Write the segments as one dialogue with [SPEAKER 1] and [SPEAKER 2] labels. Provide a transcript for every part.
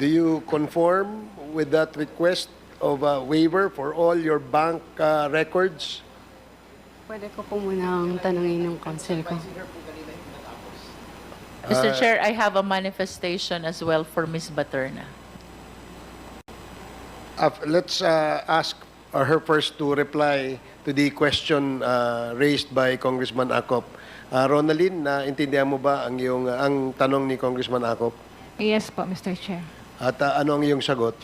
[SPEAKER 1] do you conform with that request of a waiver for all your bank records?
[SPEAKER 2] Pwede ko po munang tanungin ng counsel ko.
[SPEAKER 3] Mr. Chair, I have a manifestation as well for Ms. Baterna.
[SPEAKER 1] Let's ask her first to reply to the question raised by Congressman Acop. Ronaldin, naintindihan mo ba ang tanong ni Congressman Acop?
[SPEAKER 4] Yes po, Mr. Chair.
[SPEAKER 1] At ano ang iyong sagot?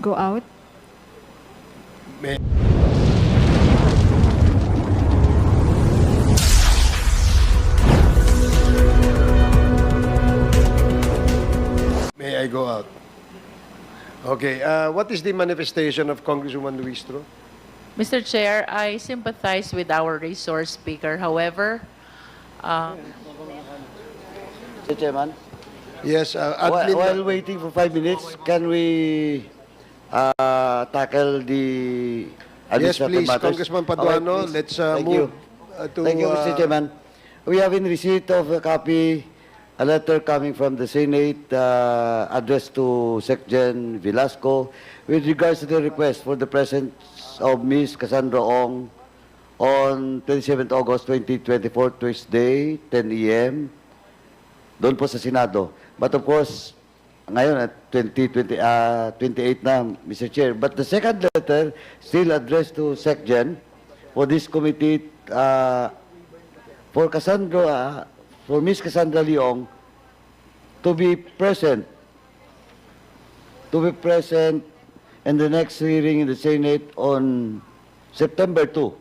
[SPEAKER 4] Go out?
[SPEAKER 1] May I go out? Okay. What is the manifestation of Congresswoman Luistro?
[SPEAKER 3] Mr. Chair, I sympathize with our resource speaker. However,
[SPEAKER 5] Mr. Chairman,
[SPEAKER 1] Yes.
[SPEAKER 5] while waiting for 5 minutes, can we tackle the
[SPEAKER 1] Yes,
[SPEAKER 5] administrative
[SPEAKER 1] please,
[SPEAKER 5] matters?
[SPEAKER 1] Congressman Paduano.
[SPEAKER 5] please.
[SPEAKER 1] Let's
[SPEAKER 5] Thank
[SPEAKER 1] move
[SPEAKER 5] you.
[SPEAKER 1] to...
[SPEAKER 5] Thank you, Mr. Chairman. We have in receipt of a letter coming from the Senate addressed to Secgen Velasco with regards to the request for the presence of Ms. Cassandra Ong on 27th August 2024, Tuesday, 10 a.m. doon po sa Senado. But of course, ngayon at 28 na, Mr. Chair. But the second letter still addressed to Secgen for this committee for Ms. Cassandra Leong to be present in the next hearing in the Senate on September 2,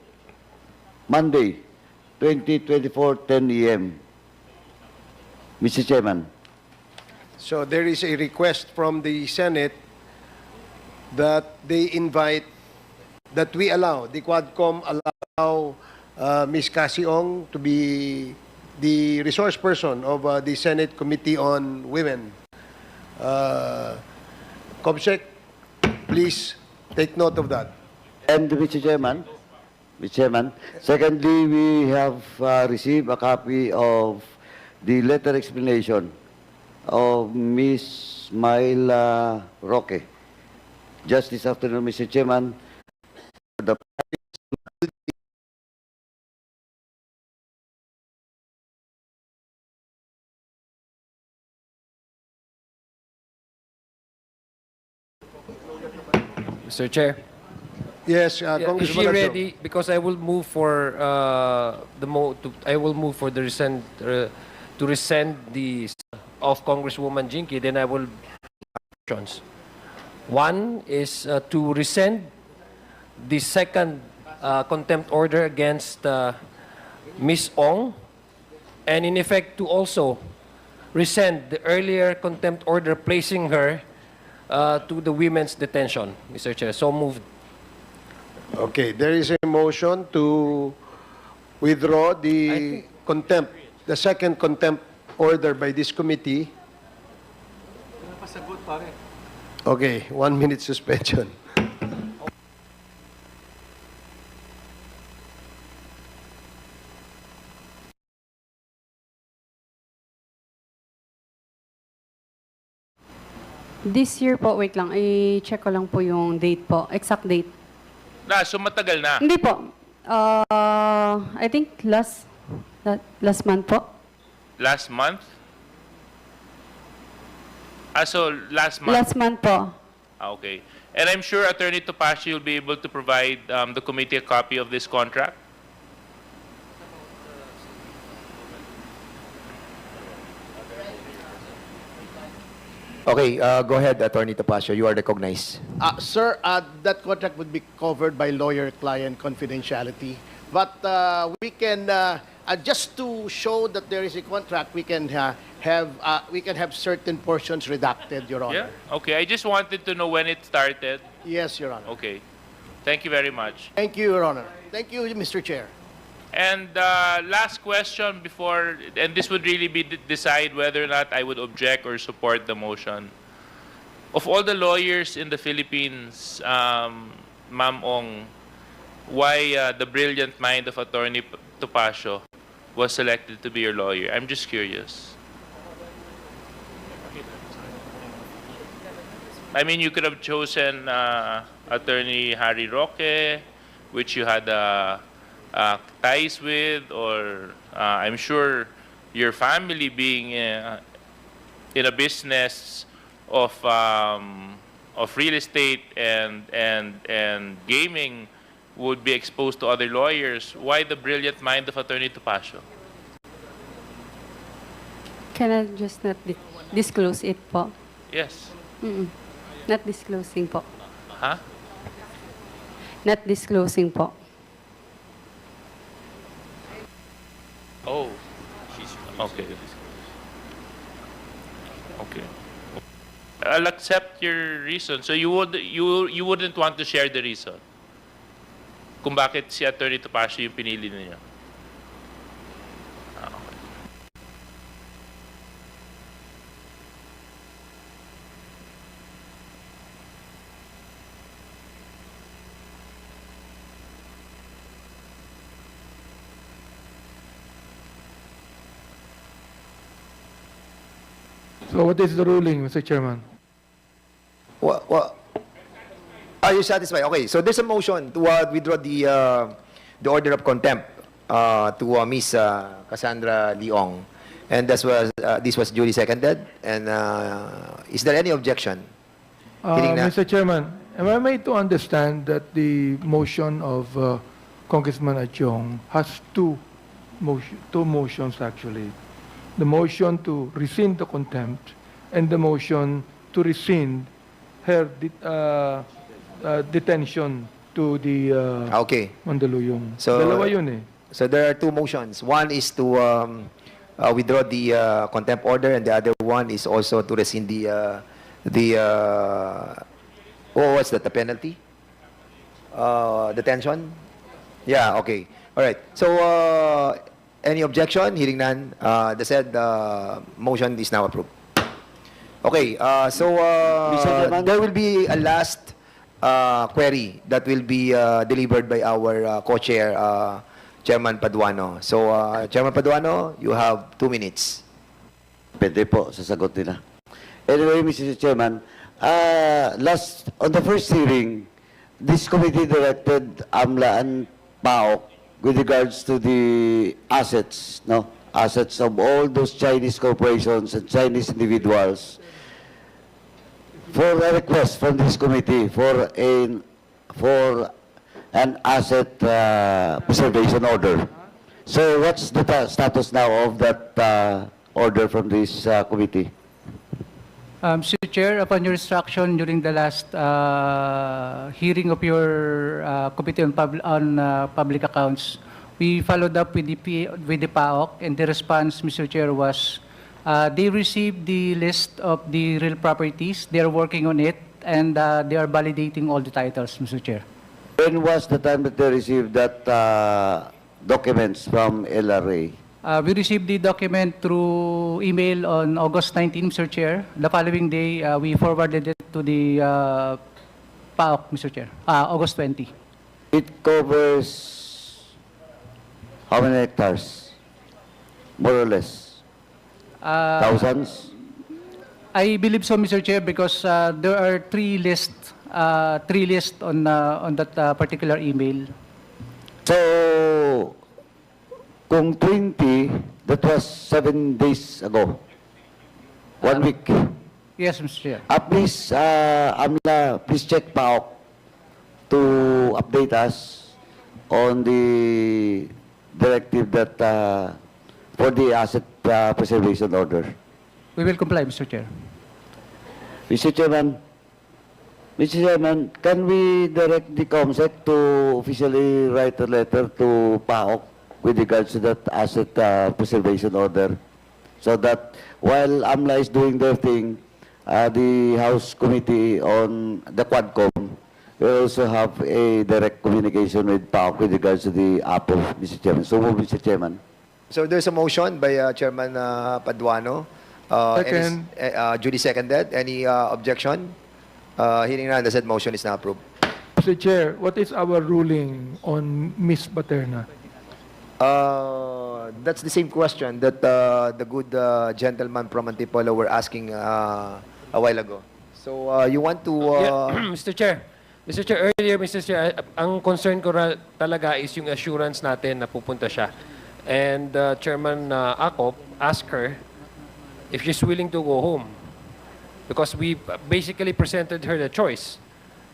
[SPEAKER 5] Monday, 2024, 10 a.m. Mr. Chairman.
[SPEAKER 1] So there is a request from the Senate that they invite, that we allow, the Quadcom allow Ms. Cassie Ong to be the resource person of the Senate Committee on Women. Comsec, please take note of that.
[SPEAKER 5] And Mr. Chairman, secondly, we have received a copy of the letter explanation of Ms. Myla Roque. Just this afternoon, Mr. Chairman, the
[SPEAKER 6] Mr. Chair.
[SPEAKER 1] Yes,
[SPEAKER 6] Yeah, is
[SPEAKER 1] Congressman
[SPEAKER 6] she
[SPEAKER 1] Adjo.
[SPEAKER 6] ready? Because I will move for to rescind the of Congresswoman Jinky. Then I will options. One is to rescind the second contempt order against Ms. Ong, and in effect to also rescind the earlier contempt order placing her to the women's detention, Mr. Chair. So moved.
[SPEAKER 1] Okay, there is a motion to withdraw the contempt, the second contempt order by this committee. Okay, 1 minute suspension.
[SPEAKER 2] This year po, wait lang, i-check ko lang po yung date po, exact date.
[SPEAKER 7] So matagal na.
[SPEAKER 2] Hindi po. I think last month po.
[SPEAKER 7] Last month? So last month.
[SPEAKER 2] Last month po.
[SPEAKER 7] Okay. And I'm sure Attorney Topacio will be able to provide the committee a copy of this contract.
[SPEAKER 8] Okay, go ahead, Attorney Topacio. You are recognized.
[SPEAKER 9] Sir, that contract would be covered by lawyer-client confidentiality. But we can, just to show that there is a contract, we can have certain portions redacted, Your Honor.
[SPEAKER 7] Yeah? Okay. I just wanted to know when it started.
[SPEAKER 9] Yes, Your Honor.
[SPEAKER 7] Okay. Thank you very much.
[SPEAKER 9] Thank you, Your Honor. Thank you, Mr. Chair.
[SPEAKER 7] And last question before, and this would really be decide whether or not I would object or support the motion. Of all the lawyers in the Philippines, Ma'am Ong, why the brilliant mind of Attorney Topacio was selected to be your lawyer? I'm just curious. I mean, you could have chosen Attorney Harry Roque, which you had ties with, or I'm sure your family being in a business of real estate and gaming would be exposed to other lawyers. Why the brilliant mind of Attorney Topacio?
[SPEAKER 2] Can I just not disclose it po?
[SPEAKER 7] Yes.
[SPEAKER 2] Not disclosing po.
[SPEAKER 7] Huh?
[SPEAKER 2] Not disclosing po.
[SPEAKER 7] Oh. Okay. Okay. I'll accept your reason. So you wouldn't want to share the reason kung bakit si Attorney Topacio yung pinili niyo. Okay.
[SPEAKER 10] So what is the ruling, Mr. Chairman?
[SPEAKER 8] Are you satisfied? Okay, so there's a motion to withdraw the order of contempt to Miss Cassandra Leong, and this was duly seconded. And is there any objection? Hearing na-
[SPEAKER 10] Mr. Chairman, am I made to understand that the motion of Congressman Achong has two motions actually? The motion to rescind the contempt and the motion to rescind her detention to the
[SPEAKER 8] Okay.
[SPEAKER 10] Mandaluyong.
[SPEAKER 8] So-
[SPEAKER 10] Dalawa yun eh.
[SPEAKER 8] So there are two motions. One is to withdraw the contempt order, and the other one is also to rescind what's that? The penalty? Detention? Yeah. Okay. All right. So any objection? Hearing none. The said motion is now approved. Okay. So
[SPEAKER 5] Mr. Chairman?
[SPEAKER 8] there will be a last query that will be delivered by our co-chair, Chairman Paduano. So, Chairman Paduano, you have 2 minutes.
[SPEAKER 5] Pwede po, sasagot nila. Anyway, Mr. Chairman, on the first hearing, this committee directed AMLA and PAOK with regards to the assets, no? Assets of all those Chinese corporations and Chinese individuals for a request from this committee for an asset preservation order. So what's the status now of that order from this committee?
[SPEAKER 11] Mr. Chair, upon your instruction during the last hearing of your Committee on Public Accounts, we followed up with the PAOK, and the response, Mr. Chair, was they received the list of the real properties. They are working on it, and they are validating all the titles, Mr. Chair.
[SPEAKER 5] When was the time that they received that documents from LRA?
[SPEAKER 11] We received the document through email on August 19, Mr. Chair. The following day, we forwarded it to the PAOK, Mr. Chair, August 20.
[SPEAKER 5] It covers how many hectares? More or less? Thousands?
[SPEAKER 11] I believe so, Mr. Chair, because there are three lists on that particular email.
[SPEAKER 5] So, kung 20, that was 7 days ago. 1 week.
[SPEAKER 11] Yes, Mr. Chair.
[SPEAKER 5] Please, AMLA, please check PAOK to update us on the directive that for the asset preservation order.
[SPEAKER 11] We will comply, Mr. Chair.
[SPEAKER 5] Mr. Chairman, can we direct the COMSEC to officially write a letter to PAOK with regards to that asset preservation order, so that while AMLA is doing their thing, the House Committee on the Quadcom will also have a direct communication with PAOK with regards to the Apple, Mr. Chairman. So move, Mr. Chairman.
[SPEAKER 8] So there's a motion by Chairman Paduano.
[SPEAKER 10] Second.
[SPEAKER 8] Duly seconded. Any objection? Hearing none, the said motion is now approved.
[SPEAKER 10] Mr. Chair, what is our ruling on Miss Paterna?
[SPEAKER 8] That's the same question that the good gentleman from Antipolo were asking a while ago. So you want to...
[SPEAKER 6] Mr. Chair, earlier, Mr. Chair, ang concern ko talaga is yung assurance natin na pupunta siya. And Chairman Acop asked her if she's willing to go home. Because we basically presented her the choice.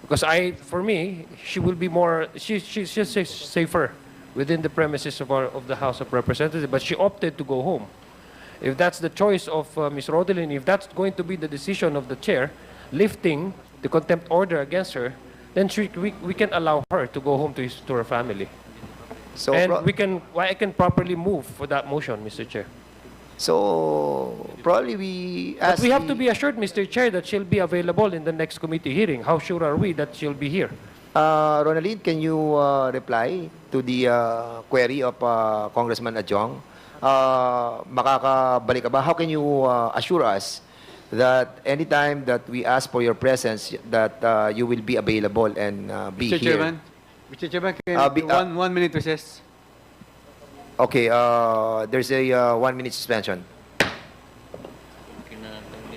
[SPEAKER 6] Because for me, she will be more, she's safer within the premises of the House of Representatives, but she opted to go home. If that's the choice of Ms. Rodelin, if that's going to be the decision of the chair, lifting the contempt order against her, then we can allow her to go home to her family.
[SPEAKER 8] So
[SPEAKER 6] And I can properly move for that motion, Mr. Chair.
[SPEAKER 8] So probably we
[SPEAKER 6] But
[SPEAKER 8] ask
[SPEAKER 6] we have to be assured, Mr. Chair, that she'll be available in the next committee hearing. How sure are we that she'll be here?
[SPEAKER 8] Ronaldin, can you reply to the query of Congressman Adjong? Makakabalik ka ba? How can you assure us that anytime that we ask for your presence, that you will be available and be
[SPEAKER 12] Mr.
[SPEAKER 8] here?
[SPEAKER 12] Mr. Chairman, can 1 minute recess?
[SPEAKER 8] Okay, there's a 1 minute suspension.